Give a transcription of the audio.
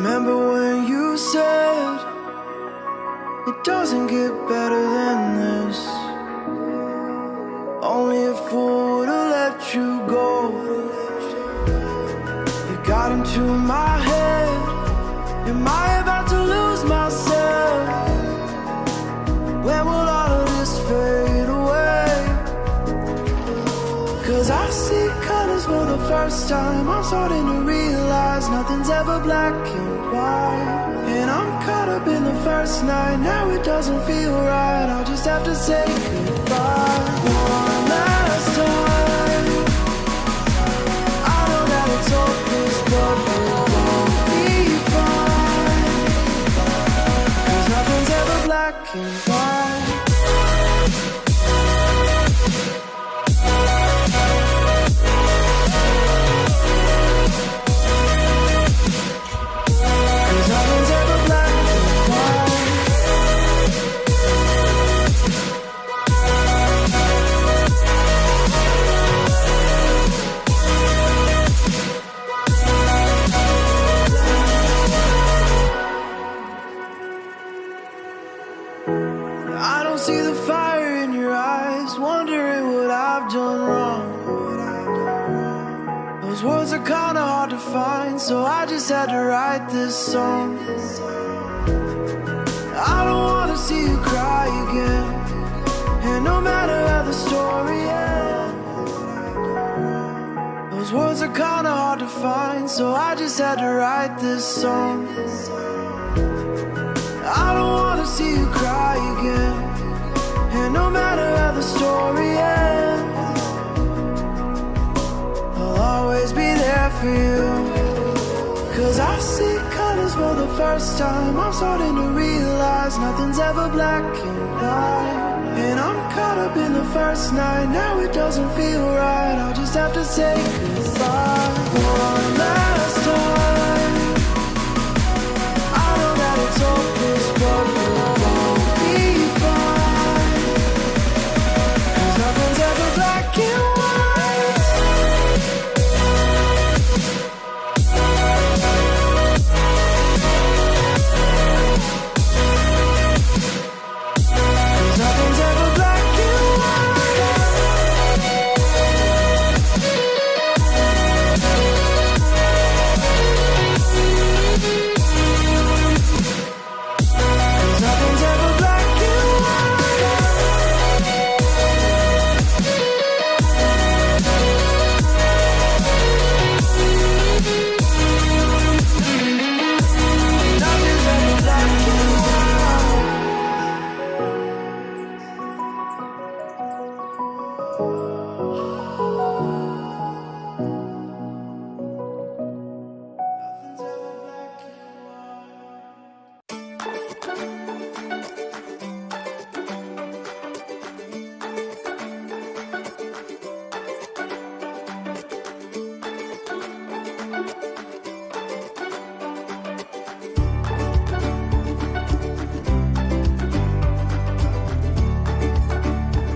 Remember when you said it doesn't get better than this? Only a fool would've let you go. You got into my head. Am I about to lose myself? When will all of this fade away? Cause I see colors for the first time. I'm starting to realize nothing's ever black and white. And I'm caught up in the first night. Now it doesn't feel right. I'll just have to say goodbye one last time. I know that it's hopeless, but it won't be fine. Cause nothing's ever black and white. See the fire in your eyes, wondering what I've done wrong. Those words are kinda hard to find, so I just had to write this song. I don't wanna see you cry again, and no matter how the story ends. Those words are kinda hard to find, so I just had to write this song. I don't wanna see you cry again, and no matter how the story ends, I'll always be there for you. Cause I see colors for the first time. I'm starting to realize nothing's ever black and white. And I'm caught up in the first night. Now it doesn't feel right. I'll just have to say goodbye one last time.